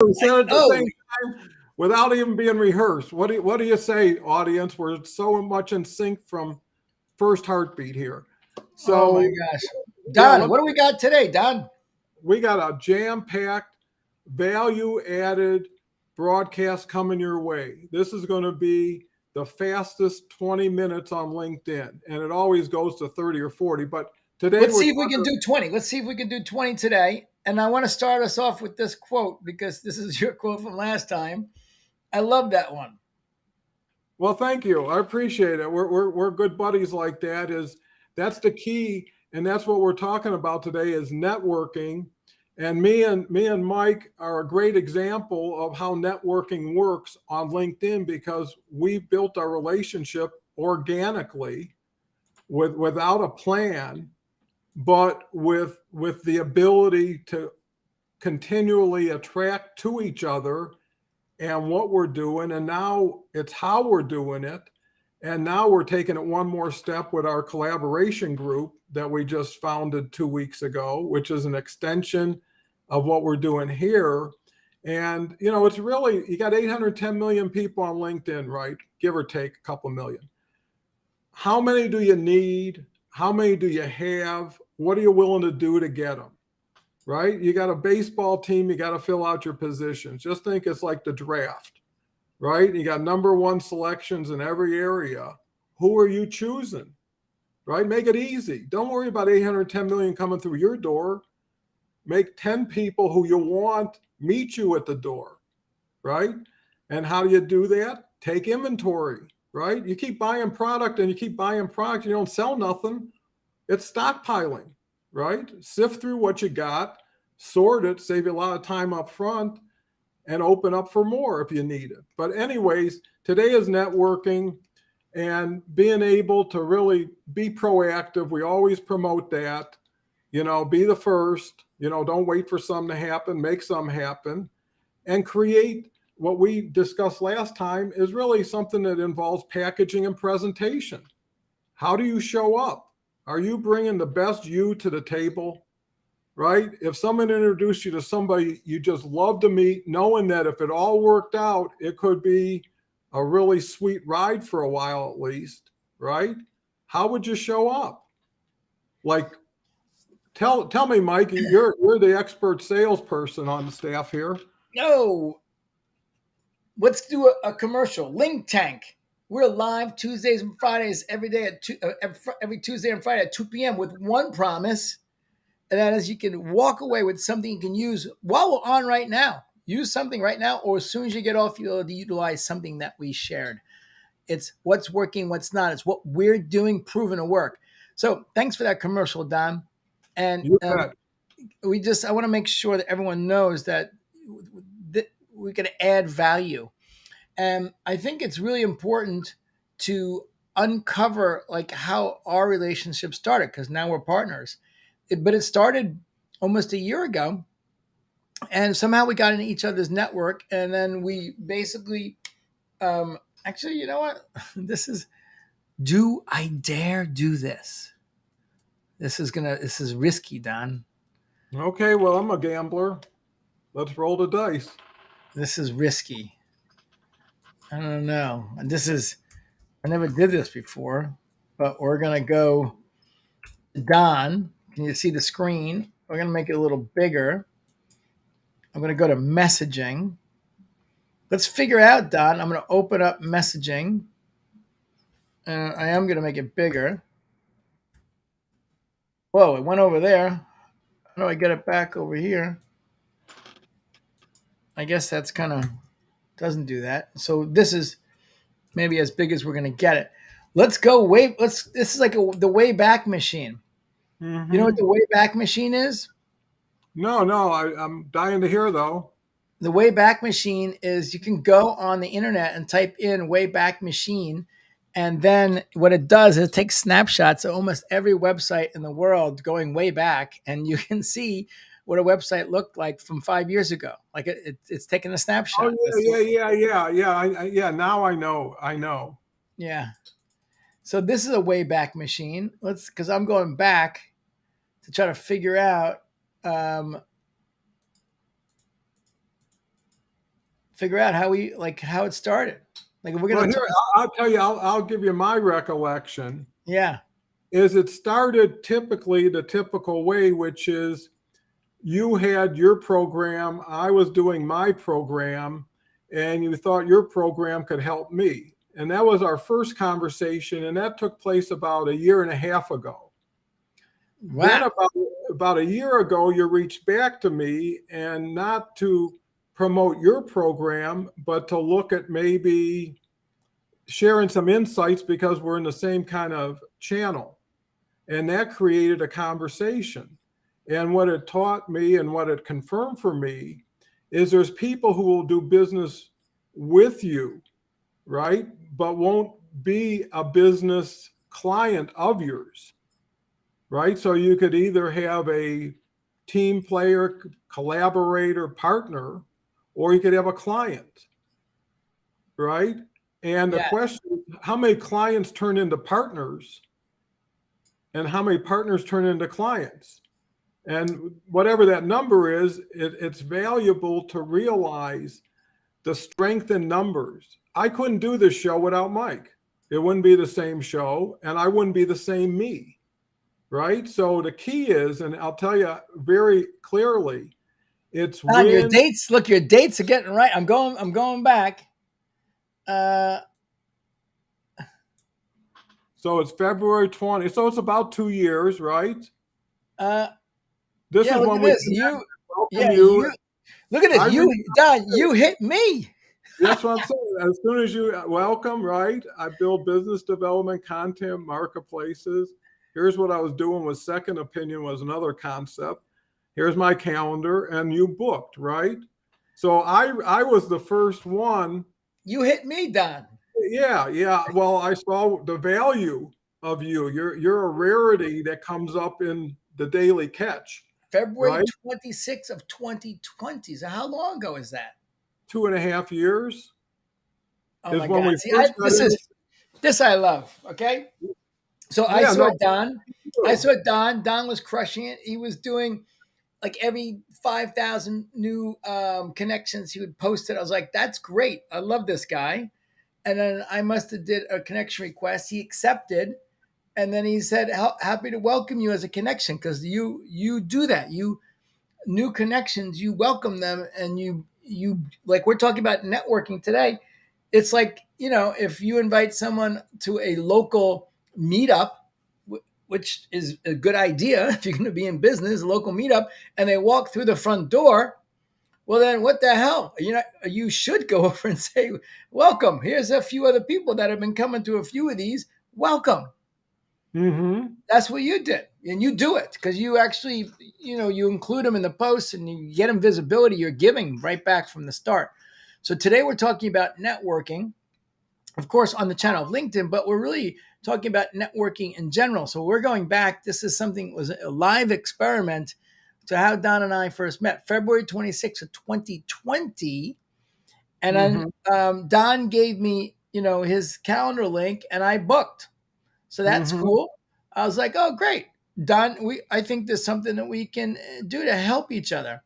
We said it at the Oh, same time without even being rehearsed. What do you say, audience? We're so much in sync from first heartbeat here. oh my So gosh. yeah, Don, what do we got today, Don? we got a jam-packed, value-added broadcast coming your way. This is going to be the fastest 20 minutes on LinkedIn, and it always goes to 30 or 40. But today Let's we're see if we can talking. do 20. Let's see if we can do 20 today. And I want to start us off with this quote because this is your quote from last time. I love that one. Well, thank you. I appreciate it. We're good buddies like that. That's the key, and that's what we're talking about today is networking. And me and Mike are a great example of how networking works on LinkedIn because we built our relationship organically without a plan, but with the ability to continually attract to each other and what we're doing. And now it's how we're doing it. And now we're taking it one more step with our collaboration group that we just founded 2 weeks ago, which is an extension of what we're doing here. And, it's really, you got 810 million people on LinkedIn, right? Give or take a couple million. How many do you need? How many do you have? What are you willing to do to get them? Right? You got a baseball team, you got to fill out your positions. Just think it's like the draft, right? You got number one selections in every area. Who are you choosing? Right? Make it easy. Don't worry about 810 million coming through your door. Make 10 people who you want meet you at the door, right? And how do you do that? Take inventory, right? You keep buying product and you keep buying product, you don't sell nothing. It's stockpiling, right? Sift through what you got, sort it, save you a lot of time up front, and open up for more if you need it. But, anyways, today is networking and being able to really be proactive. We always promote that. Be the first, don't wait for something to happen, make something happen, and create what we discussed last time is really something that involves packaging and presentation. How do you show up? Are you bringing the best you to the table? Right? If someone introduced you to somebody you just love to meet, knowing that if it all worked out, it could be a really sweet ride for a while at least, right? How would you show up? Like, tell me, Mike, you're the expert salesperson on the staff here. No, let's do a commercial. LinkTank. We're live Tuesdays and Fridays every day at every Tuesday and Friday at 2 p.m. with one promise, and that is you can walk away with something you can use while we're on right now. Use something right now, or as soon as you get off, you'll utilize something that we shared. It's what's working, what's not. It's what we're doing, proven to work. So thanks for that commercial, Don. And You bet. I want to make sure that everyone knows that we can add value. And I think it's really important to uncover like how our relationship started because now we're partners. But it started almost a year ago, and somehow we got into each other's network, and then we basically, actually, you know what? This is do I dare do this? This is risky, Don. Okay, well, I'm a gambler. Let's roll the dice. This is risky. I don't know. I never did this before, but we're gonna go Don. Can you see the screen? We're gonna make it a little bigger. I'm gonna go to messaging. Let's figure out, Don. I'm gonna open up messaging. And I am gonna make it bigger. Whoa, it went over there. How do I get it back over here? I guess that's kind of doesn't do that. So this is maybe as big as we're gonna get it. Let's go way. Let's. This is like the Wayback Machine. You know what Mm-hmm. the Wayback Machine is? No, no, I'm dying to hear though. The Wayback Machine is you can go on the internet and type in Wayback Machine, and then what it does is it takes snapshots of almost every website in the world going way back, and you can see what a website looked like from 5 years ago. Like it's taking a Oh snapshot. yeah, yeah, yeah, yeah, yeah. Yeah. Now I know. I know. Yeah. So this is a Wayback Machine. Let's because I'm going back to try to figure out. Um, figure out how it started. Like if we're Well, gonna here talk, I'll tell you. I'll give you my recollection. yeah, Is it started typically the typical way, which is you had your program, I was doing my program, and you thought your program could help me. And that was our first conversation, and that took place about a year and a half ago. Then wow, about a year ago, you reached back to me, and not to promote your program, but to look at maybe sharing some insights because we're in the same kind of channel. And that created a conversation. And what it taught me and what it confirmed for me is there's people who will do business with you, right? But won't be a business client of yours, right? So you could either have a team player, collaborator, partner, or you could have a client, right? And the yeah, question is, how many clients turn into partners and how many partners turn into clients? And whatever that number is, it's valuable to realize the strength in numbers. I couldn't do this show without Mike. It wouldn't be the same show, and I wouldn't be the same me, right? So the key is, and I'll tell you very clearly, it's Don, your when. dates. Look, your dates are getting right. I'm going. I'm going back. Uh, So it's February 20. So it's about 2 years, right? uh, This yeah. is Look when at we this. connect. Yeah, Welcome you. you. Look at this. I You, reached Don. out. You hit me. That's what I'm saying. As soon as you welcome, right? I build business development content marketplaces. Here's what I was doing with Second Opinion was another concept. Here's my calendar, and you booked, right? So I was the first one. You hit me, Don. Yeah, yeah. Well, I saw the value of you. You're a rarity that comes up in the daily catch, February right? 26th of 2020. So how long ago is that? 2.5 years Oh is my when God. we See, first got this in. is this I love. Okay. So I Yeah, saw no, Don. I true. saw Don. Don was crushing it. He was doing like every 5,000 new connections he would post it. I was like, that's great. I love this guy. And then I must have did a connection request. He accepted. And then he said, happy to welcome you as a connection because you do that. You new connections, you welcome them and you like we're talking about networking today. It's like, if you invite someone to a local meetup, which is a good idea if you're going to be in business, a local meetup, and they walk through the front door, well, then what the hell? You should go over and say, welcome. Here's a few other people that have been coming to a few of these. Welcome. Mm-hmm. That's what you did. And you do it because you actually, you include them in the posts and you get them visibility. You're giving right back from the start. So today we're talking about networking, of course, on the channel of LinkedIn, but we're really talking about networking in general. So we're going back. This is something was a live experiment to how Don and I first met, February 26th of 2020. And then Mm-hmm. Don gave me, his calendar link and I booked. So that's Mm-hmm. cool. I was like, oh, great. Don, I think there's something that we can do to help each other.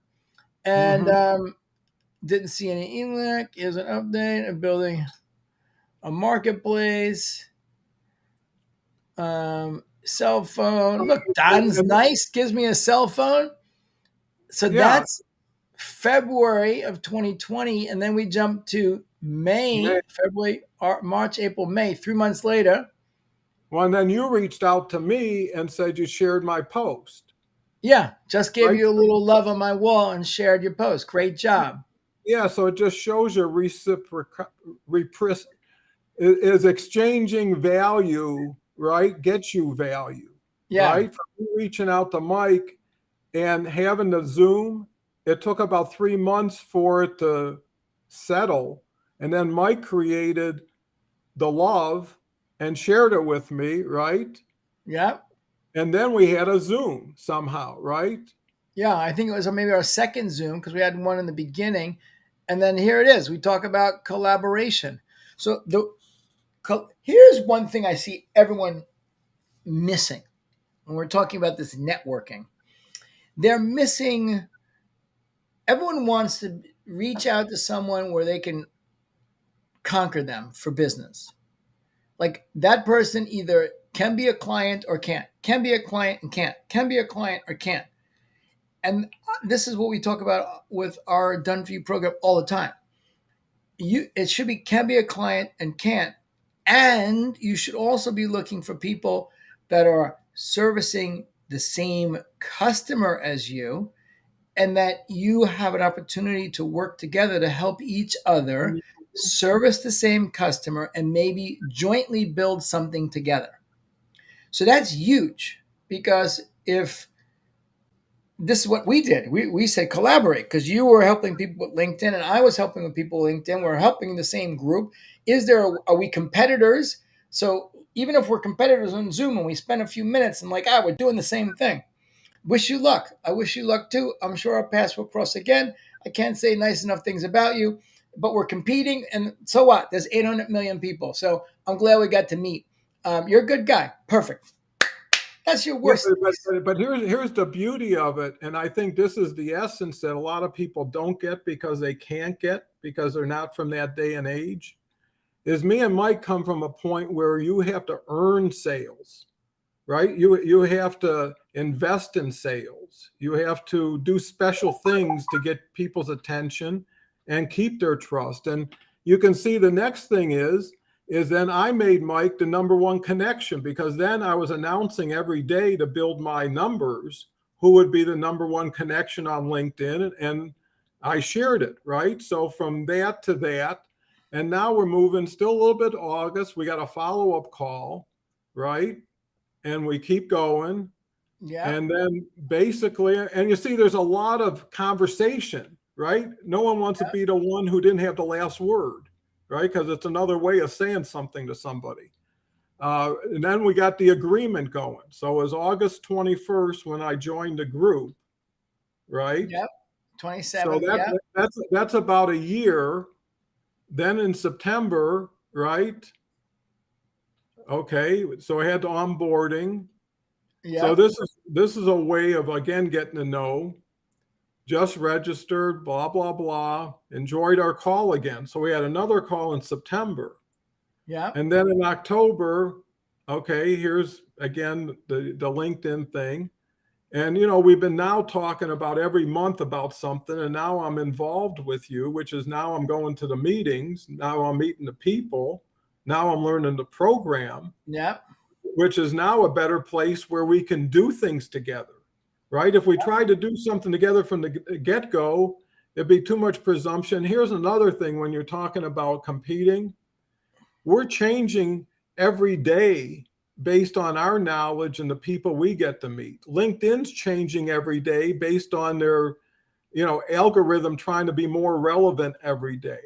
And Mm-hmm. didn't see any email. Here's an update of building a marketplace. Cell phone. Look, Don's And nice. Gives me a cell phone. So yeah, that's February of 2020. And then we jump to man. May, February, March, April, May, 3 months later. Well, and then you reached out to me and said you shared my post, Yeah, just gave right? you a little love on my wall and shared your post. Great job. Yeah, so it just shows you is exchanging value, right? Gets you value, Yeah, right? From you reaching out to Mike and having the Zoom, it took about 3 months for it to settle. And then Mike created the love and shared it with me, right? yeah, And then we had a Zoom somehow, right? yeah. I think it was maybe our second Zoom because we had one in the beginning, and then here it is. We talk about collaboration. So here's one thing I see everyone missing when we're talking about this networking. They're missing. Everyone wants to. reach out to someone where they can conquer them for business. Like that person either can be a client or can't, can be a client and can't, can be a client or can't. And this is what we talk about with our Done For You program all the time. It should be can be a client and can't. And you should also be looking for people that are servicing the same customer as you, and that you have an opportunity to work together to help each other service the same customer and maybe jointly build something together. So that's huge, because if this is what we did, we said collaborate, because you were helping people with LinkedIn and I was helping with people with LinkedIn. We're helping the same group. Are we competitors? So even if we're competitors on Zoom and we spend a few minutes and like, we're doing the same thing. Wish you luck. I wish you luck too. I'm sure our paths will cross again. I can't say nice enough things about you, but we're competing. And so what? There's 800 million people. So I'm glad we got to meet. You're a good guy. Perfect. That's your Yeah, worst. but here's the beauty of it, and I think this is the essence that a lot of people don't get because they can't get because they're not from that day and age. Is me and Mike come from a point where you have to earn sales, right? You have to invest in sales. You have to do special things to get people's attention and keep their trust. And you can see the next thing is then I made Mike the number one connection, because then I was announcing every day to build my numbers who would be the number one connection on LinkedIn, and I shared it, right? So from that to that, and now we're moving still a little bit to August. We got a follow-up call, right? And we keep going. Yeah. And then basically, and you see, there's a lot of conversation, right? No one wants to be the one who didn't have the last word, right? Because it's another way of saying something to somebody. And then we got the agreement going. So it was August 21st when I joined the group, right? Yep. So 27th. Yeah. that's about a year. Then in September, right? Okay, so I had the onboarding. So Yep. this is a way of again getting to know. Just registered, blah blah blah. Enjoyed our call again. So we had another call in September, Yep. and then in October, okay, here's again the LinkedIn thing, and we've been now talking about every month about something, and now I'm involved with you, which is now I'm going to the meetings, now I'm meeting the people, now I'm learning the program, Yep. which is now a better place where we can do things together, right? If we try to do something together from the get go, it'd be too much presumption. Here's another thing when you're talking about competing, we're changing every day based on our knowledge and the people we get to meet. LinkedIn's changing every day based on their algorithm trying to be more relevant every day.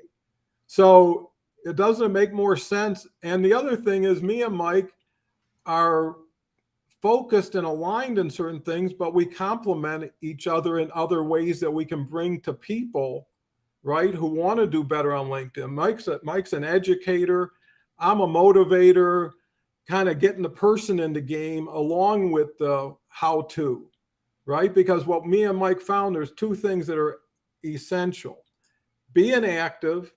So it doesn't make more sense. And the other thing is me and Mike are focused and aligned in certain things, but we complement each other in other ways that we can bring to people, right, who want to do better on LinkedIn. Mike's an educator. I'm a motivator, kind of getting the person in the game along with the how to, right? Because what me and Mike found, there's two things that are essential: being active,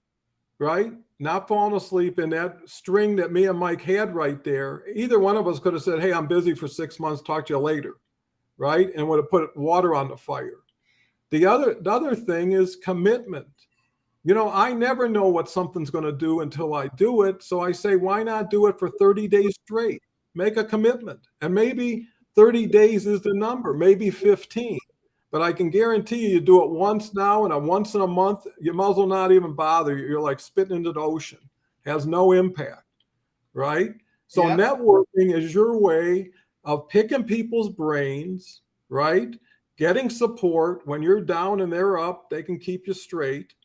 right? Not falling asleep in that string that me and Mike had right there. Either one of us could have said, "Hey, I'm busy for 6 months. Talk to you later," right? And would have put water on the fire. The other thing is commitment. I never know what something's going to do until I do it. So I say, why not do it for 30 days straight? Make a commitment. And maybe 30 days is the number, maybe 15. But I can guarantee you do it once now and once in a month, you might as well not even bother. You're like spitting into the ocean. Has no impact, right? So Yep. networking is your way of picking people's brains, right? Getting support when you're down and they're up, they can keep you straight.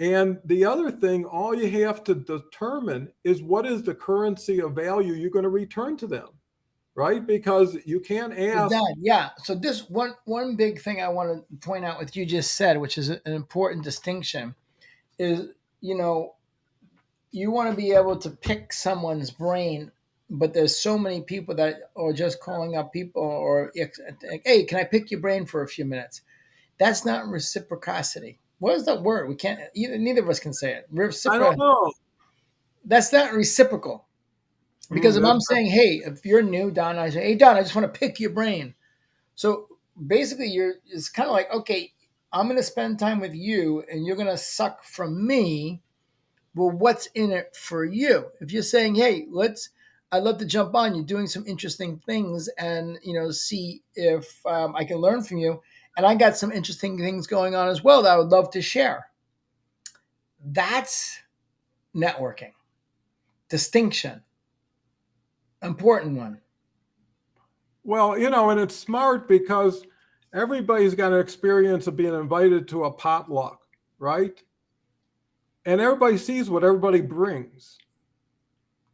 And the other thing, all you have to determine is what is the currency of value you're going to return to them, right? Because you can't So ask. that, yeah. So this one big thing I want to point out what you just said, which is an important distinction, is you know you want to be able to pick someone's brain, but there's so many people that are just calling up people or hey, can I pick your brain for a few minutes? That's not reciprocity. What is that word? We can't. Neither of us can say it. I don't know. That's not reciprocal. Because if I'm saying, hey, if you're new, Don, I say, hey, Don, I just want to pick your brain. So basically, it's kind of like, okay, I'm going to spend time with you, and you're going to suck from me. Well, what's in it for you? If you're saying, hey, I'd love to jump on. You're doing some interesting things, and see if I can learn from you. And I got some interesting things going on as well that I would love to share. That's networking. Distinction. Important one. Well, and it's smart because everybody's got an experience of being invited to a potluck, right? And everybody sees what everybody brings.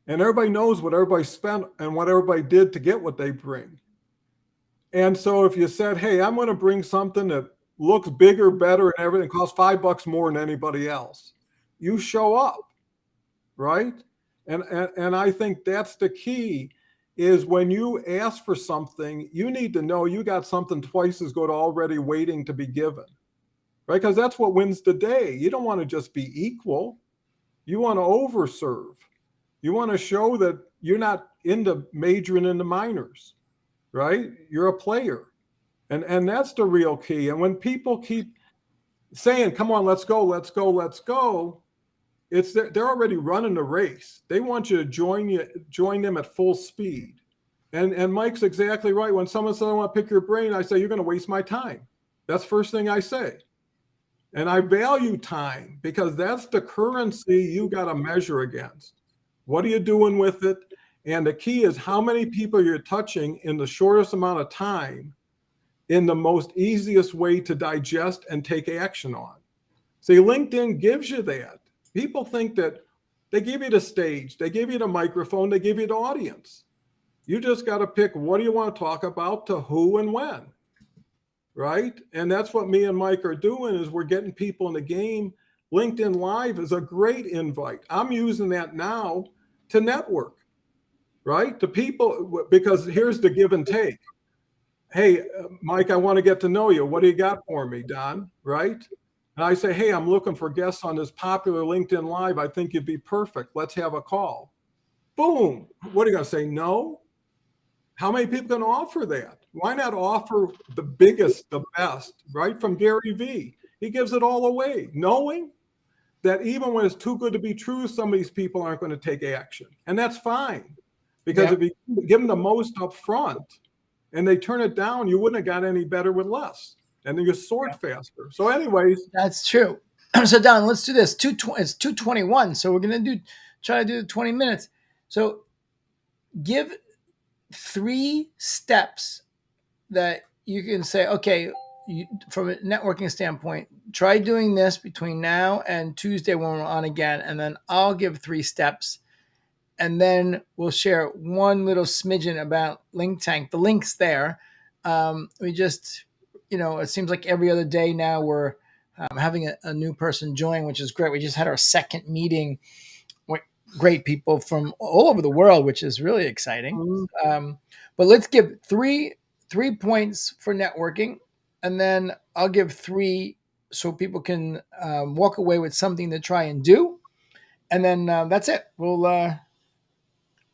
And everybody knows what everybody spent and what everybody did to get what they bring. And so if you said, hey, I'm going to bring something that looks bigger, better, and everything costs $5 more than anybody else, you show up, right? And I think that's the key is when you ask for something, you need to know you got something twice as good already waiting to be given, right? Because that's what wins the day. You don't want to just be equal. You want to overserve. You want to show that you're not into majoring in the minors, right? You're a player. And that's the real key. And when people keep saying, come on, let's go, let's go, let's go, they're already running the race. They want you to join them at full speed. And Mike's exactly right. When someone says, I want to pick your brain, I say, you're going to waste my time. That's the first thing I say. And I value time because that's the currency you got to measure against. What are you doing with it? And the key is how many people you're touching in the shortest amount of time in the most easiest way to digest and take action on. See, LinkedIn gives you that. People think that they give you the stage, they give you the microphone, they give you the audience. You just got to pick what do you want to talk about to who and when, right? And that's what me and Mike are doing is we're getting people in the game. LinkedIn Live is a great invite. I'm using that now to network, right? To people, because here's the give and take. Hey, Mike, I want to get to know you. What do you got for me, Don? Right? And I say, hey, I'm looking for guests on this popular LinkedIn Live. I think you'd be perfect. Let's have a call. Boom. What are you going to say? No? How many people can offer that? Why not offer the biggest, the best, right? From Gary Vee. He gives it all away, knowing that even when it's too good to be true, some of these people aren't going to take action. And that's fine. Because if you give them the most up front and they turn it down, you wouldn't have got any better with less. And then you sort faster. So anyways. That's true. So Don, let's do this. It's 2:21. So we're going to try to do 20 minutes. So give 3 steps that you can say, okay, from a networking standpoint, try doing this between now and Tuesday when we're on again. And then I'll give 3 steps. And then we'll share one little smidgen about LinkTank. The link's there. We just, it seems like every other day now we're having a new person join, which is great. We just had our second meeting with great people from all over the world, which is really exciting. But let's give three points for networking, and then I'll give 3 so people can walk away with something to try and do. And then that's it.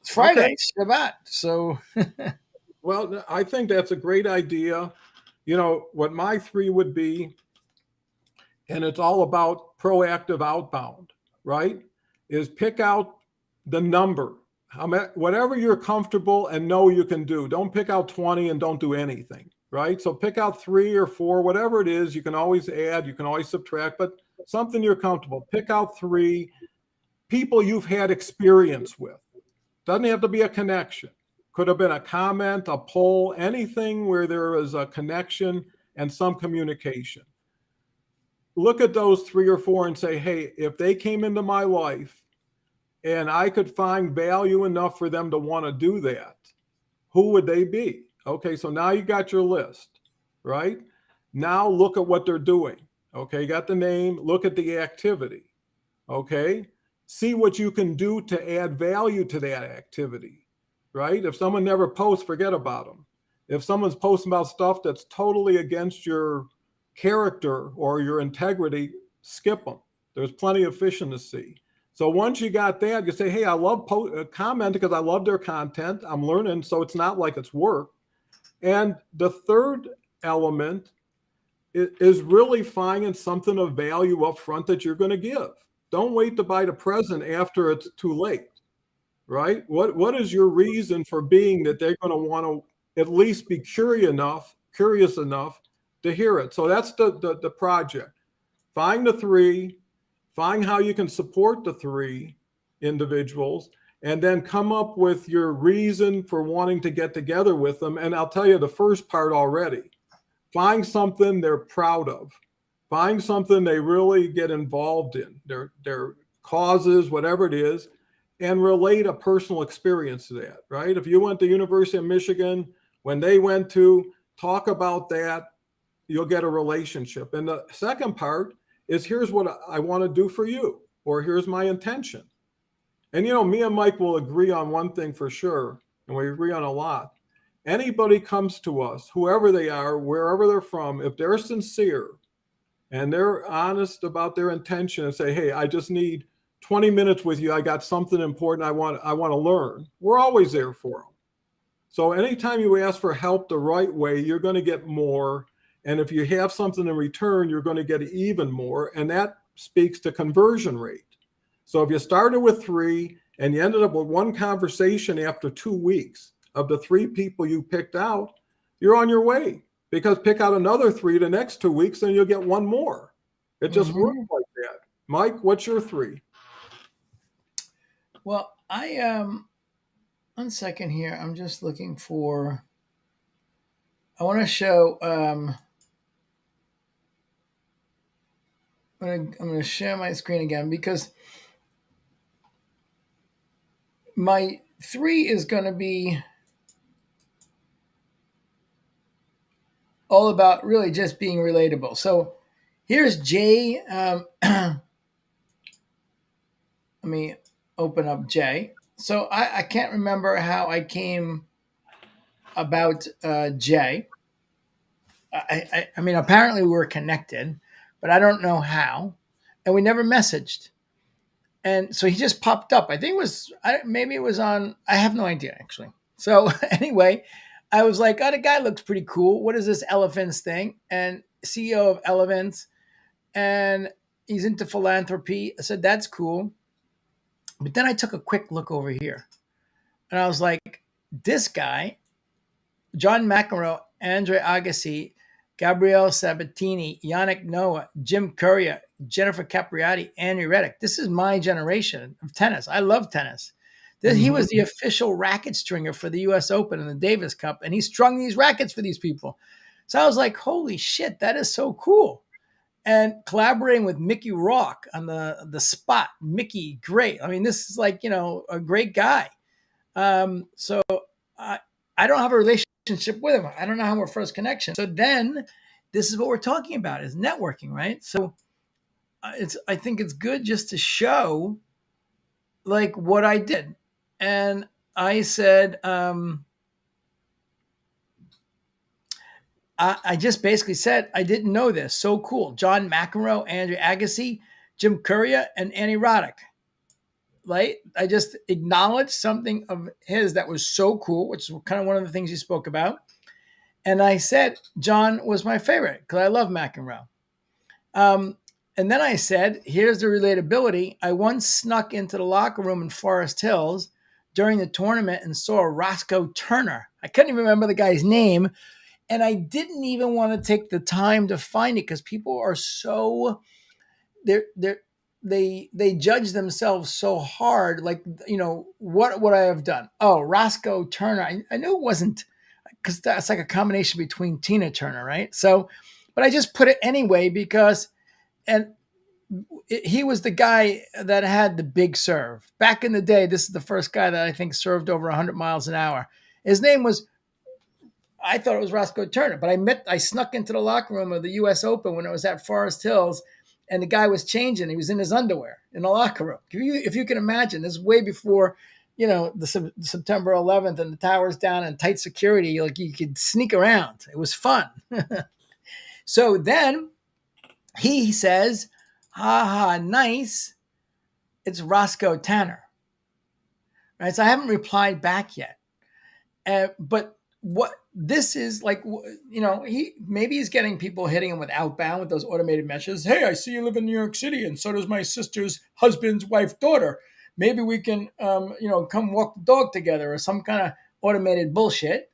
It's Friday, Shabbat. So, well, I think that's a great idea. What my 3 would be, and it's all about proactive outbound, right? Is pick out the number, whatever you're comfortable and know you can do. Don't pick out 20 and don't do anything, right? So pick out 3 or 4, whatever it is. You can always add, you can always subtract, but something you're comfortable. Pick out 3 people you've had experience with. Doesn't have to be a connection. Could have been a comment, a poll, anything where there is a connection and some communication. Look at those 3 or 4 and say, hey, if they came into my life and I could find value enough for them to want to do that, who would they be? Okay, so now you got your list, right? Now look at what they're doing. Okay, you got the name, look at the activity. Okay, see what you can do to add value to that activity, right? If someone never posts, forget about them. If someone's posting about stuff that's totally against your character or your integrity, skip them. There's plenty of fish in the sea. So once you got that, you say, hey, I love comment because I love their content. I'm learning, so it's not like it's work. And the third element is really finding something of value up front that you're going to give. Don't wait to buy the present after it's too late, right? What is your reason for being that they're going to want to at least be curious enough to hear it? So that's the project. Find the three, find how you can support the three individuals, and then come up with your reason for wanting to get together with them. And I'll tell you the first part already. Find something they're proud of. Find something they really get involved in, their causes, whatever it is, and relate a personal experience to that, right? If you went to University of Michigan, when they went to talk about that, you'll get a relationship. And the second part is here's what I want to do for you, or here's my intention. And me and Mike will agree on one thing for sure, and we agree on a lot. Anybody comes to us, whoever they are, wherever they're from, if they're sincere and they're honest about their intention and say, hey, I just need 20 minutes with you. I got something important I want to learn. We're always there for them. So anytime you ask for help the right way, you're going to get more. And if you have something in return, you're going to get even more. And that speaks to conversion rate. So if you started with 3 and you ended up with 1 conversation after 2 weeks of the 3 people you picked out, you're on your way, because pick out another 3 the next 2 weeks and you'll get 1 more. It just works like that. Mike, what's your 3? Well, I 1 second here. I'm just looking for. I want to show. I'm going to share my screen again because my 3 is going to be all about really just being relatable. So here's Jay. Let me open up Jay. So I can't remember how I came about Jay. I mean, apparently we were connected, but I don't know how. And we never messaged. And so he just popped up. I think it was, maybe it was on, I have no idea actually. So anyway, I was like, oh, the guy looks pretty cool. What is this elephants thing? And CEO of Elephants. And he's into philanthropy. I said, that's cool. But then I took a quick look over here. And I was like, this guy, John McEnroe, Andre Agassi, Gabrielle Sabatini, Yannick Noah, Jim Courier, Jennifer Capriati, Andy Reddick. This is my generation of tennis. I love tennis. He was the official racket stringer for the U.S. Open and the Davis Cup, and he strung these rackets for these people. So I was like, holy shit, that is so cool. And collaborating with Mickey Rourke on the spot. Mickey, great. I mean, this is like, a great guy. So I don't have a relationship with him. I don't know how we're first connection. So then this is what we're talking about, is networking, right? So I think it's good just to show like what I did. And I said, I just basically said, I didn't know this. So cool. John McEnroe, Andrew Agassi, Jim Courier, and Annie Roddick. Right? I just acknowledged something of his that was so cool, which is kind of one of the things you spoke about. And I said, John was my favorite because I love McEnroe. And then I said, here's the relatability. I once snuck into the locker room in Forest Hills during the tournament and saw Roscoe Turner. I couldn't even remember the guy's name. And I didn't even want to take the time to find it because people are so, they judge themselves so hard. Like, what would I have done? Oh, Roscoe Turner. I knew it wasn't, because that's like a combination between Tina Turner, right? So, but I just put it anyway because, he was the guy that had the big serve. Back in the day, this is the first guy that I think served over 100 miles an hour. His name was, I thought it was Roscoe Turner, but I snuck into the locker room of the U.S. Open when it was at Forest Hills, and the guy was changing. He was in his underwear in the locker room. If you can imagine, this is way before, the September 11th and the towers down and tight security. Like, you could sneak around. It was fun. So then he says, Ha ha, nice. It's Roscoe Tanner. Right. So I haven't replied back yet. But what this is like, he maybe he's getting people hitting him with outbound with those automated messages. Hey, I see you live in New York City, and so does my sister's husband's wife, daughter. Maybe we can, come walk the dog together, or some kind of automated bullshit.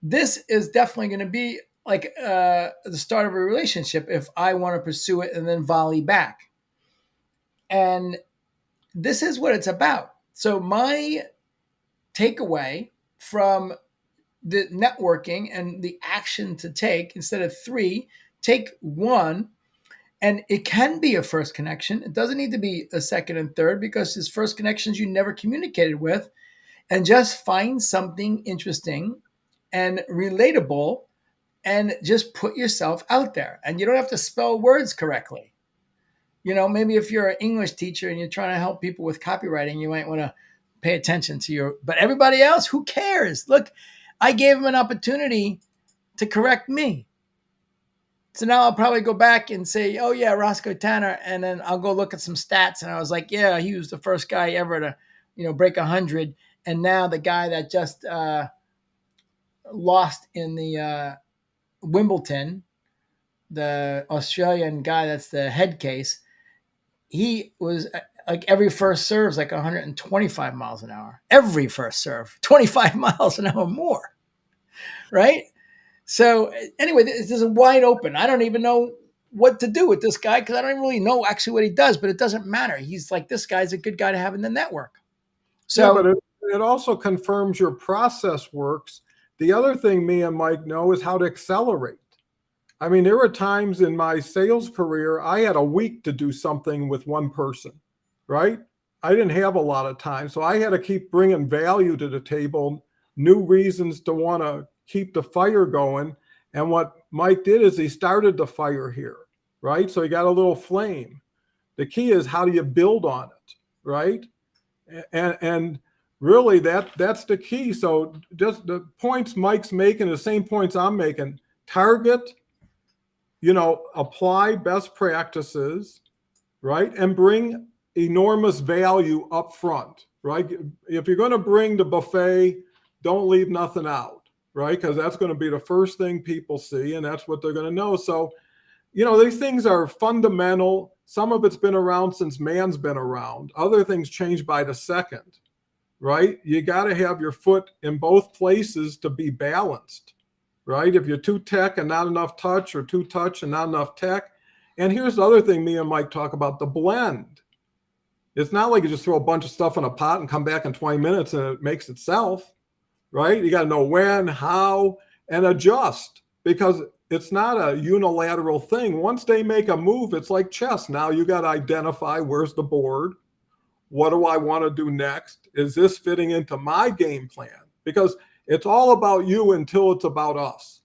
This is definitely going to be like the start of a relationship if I want to pursue it and then volley back. And this is what it's about. So my takeaway from the networking and the action to take, instead of three, take one. And it can be a first connection. It doesn't need to be a second and third, because his first connections you never communicated with. And just find something interesting and relatable, and just put yourself out there. And you don't have to spell words correctly. Maybe if you're an English teacher and you're trying to help people with copywriting, you might want to pay attention to but everybody else, who cares? Look, I gave him an opportunity to correct me. So now I'll probably go back and say, oh yeah, Roscoe Tanner. And then I'll go look at some stats. And I was like, yeah, he was the first guy ever to, break 100. And now the guy that just lost in the Wimbledon, the Australian guy that's the head case, he was like every first serve's like 125 miles an hour. Every first serve, 25 miles an hour more, right? So anyway, this is wide open. I don't even know what to do with this guy, because I don't even really know actually what he does, but it doesn't matter. He's like, this guy's a good guy to have in the network. Yeah, So but it also confirms your process works. The other thing me and Mike know is how to accelerate. I mean, there were times in my sales career, I had a week to do something with one person, right? I didn't have a lot of time. So I had to keep bringing value to the table, new reasons to want to keep the fire going. And what Mike did is he started the fire here, right? So he got a little flame. The key is, how do you build on it, right? And really that's the key. So just the points Mike's making, the same points I'm making. Target, apply best practices, right? And bring enormous value up front, right? If you're going to bring the buffet, don't leave nothing out, right? Because that's going to be the first thing people see, and that's what they're going to know. So, these things are fundamental. Some of it's been around since man's been around. Other things change by the second, right? You got to have your foot in both places to be balanced, right? If you're too tech and not enough touch, or too touch and not enough tech. And here's the other thing me and Mike talk about, the blend. It's not like you just throw a bunch of stuff in a pot and come back in 20 minutes and it makes itself, right? You got to know when, how, and adjust, because it's not a unilateral thing. Once they make a move, it's like chess. Now you got to identify, where's the board? What do I want to do next? Is this fitting into my game plan? Because it's all about you until it's about us,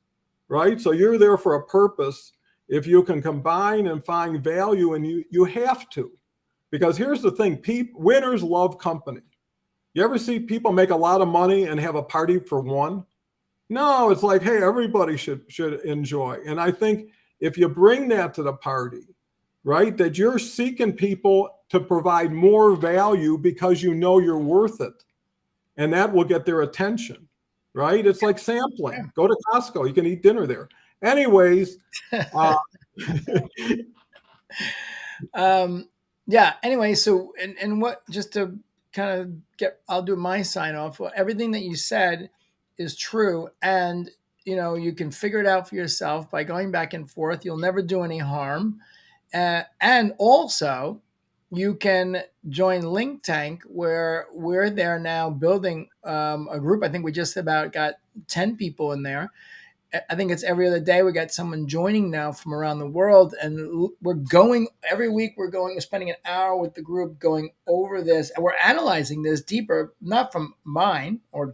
right? So you're there for a purpose. If you can combine and find value, and you have to, because here's the thing, winners love company. You ever see people make a lot of money and have a party for one? No, it's like, hey, everybody should enjoy. And I think if you bring that to the party, right, that you're seeking people to provide more value because you're worth it, and that will get their attention, right? It's like sampling. Go to Costco, you can eat dinner there. Anyways, yeah. Anyway, so and what, just to kind of I'll do my sign off. Well, everything that you said is true, and you can figure it out for yourself by going back and forth. You'll never do any harm, and also you can join LinkTank, where we're there now building a group. I think we just about got 10 people in there. I think it's every other day we got someone joining now from around the world, and we're going every week. We're spending an hour with the group going over this, and we're analyzing this deeper, not from mine or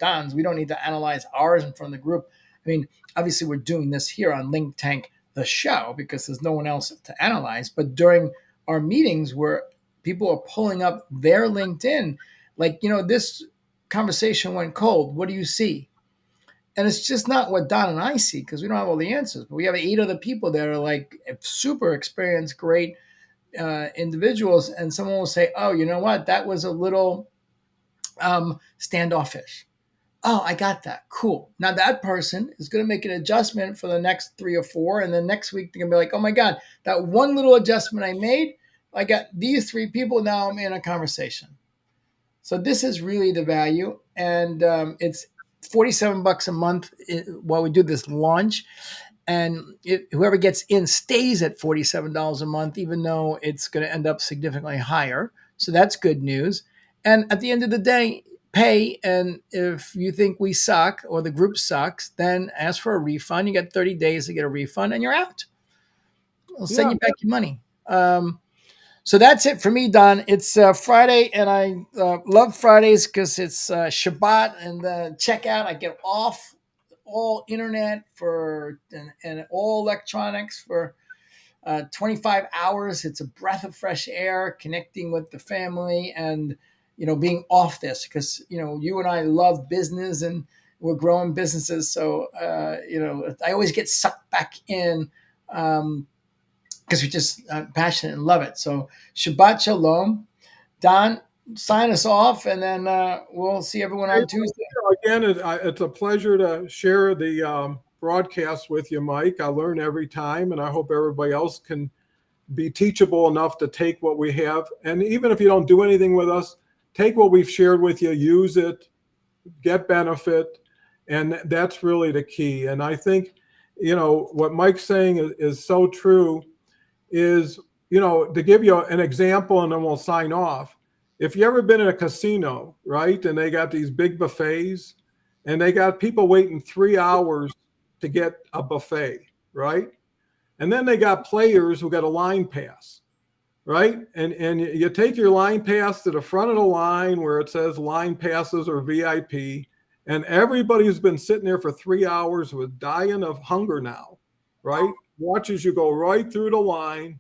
Don's. We don't need to analyze ours in front of the group. I mean, obviously we're doing this here on LinkTank, the show, because there's no one else to analyze. But during our meetings where people are pulling up their LinkedIn, like, this conversation went cold. What do you see? And it's just not what Don and I see, because we don't have all the answers. But we have 8 other people that are like super experienced, great, individuals, and someone will say, "Oh, you know what? That was a little standoffish." Oh, I got that. Cool. Now that person is going to make an adjustment for the next 3 or 4, and then next week they're going to be like, "Oh my God, that one little adjustment I made, I got these 3 people. Now I'm in a conversation." So this is really the value, and it's $47 a month while we do this launch. And whoever gets in stays at $47 a month, even though it's going to end up significantly higher. So that's good news. And at the end of the day, pay. And if you think we suck or the group sucks, then ask for a refund. You get 30 days to get a refund, and you're out. I'll send Yeah. you back your money. So that's it for me, Don. It's Friday, and I love Fridays because it's Shabbat and checkout. I get off all internet and all electronics for 25 hours. It's a breath of fresh air, connecting with the family, and being off this because you and I love business and we're growing businesses. So I always get sucked back in. Because we just passionate and love it. So Shabbat Shalom. Don, sign us off, and then we'll see everyone on Tuesday. Again, it's a pleasure to share the broadcast with you, Mike. I learn every time, and I hope everybody else can be teachable enough to take what we have. And even if you don't do anything with us, take what we've shared with you, use it, get benefit. And that's really the key. And I think, what Mike's saying is so true is, to give you an example and then we'll sign off. If you ever been in a casino, right, and they got these big buffets and they got people waiting 3 hours to get a buffet, right? And then they got players who got a line pass, right? And you take your line pass to the front of the line where it says line passes or VIP, and everybody's been sitting there for 3 hours with dying of hunger now, right? Watches you go right through the line,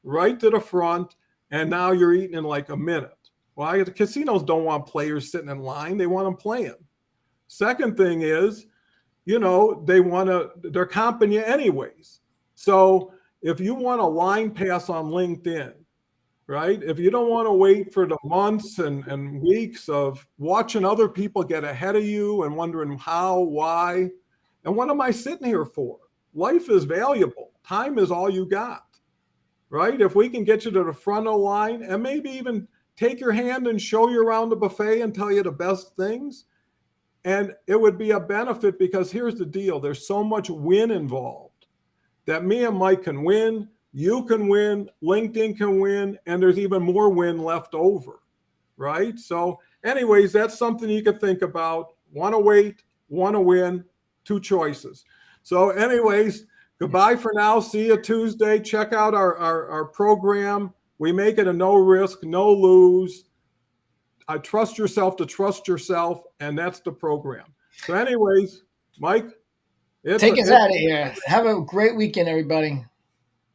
right to the front, and now you're eating in like a minute. Well, the casinos don't want players sitting in line. They want them playing. Second thing is, they're comping you anyways. So if you want a line pass on LinkedIn, right? If you don't want to wait for the months and weeks of watching other people get ahead of you and wondering how, why, and what am I sitting here for? Life is valuable. Time is all you got, right? If we can get you to the front of the line and maybe even take your hand and show you around the buffet and tell you the best things, and it would be a benefit because here's the deal. There's so much win involved that me and Mike can win, you can win, LinkedIn can win, and there's even more win left over, right? So anyways, that's something you could think about. Want to wait, want to win, 2 choices. So anyways, goodbye for now. See you Tuesday. Check out our program. We make it a no risk, no lose. I trust yourself to trust yourself, and that's the program. So anyways, Mike, take us out of here. Have a great weekend, everybody.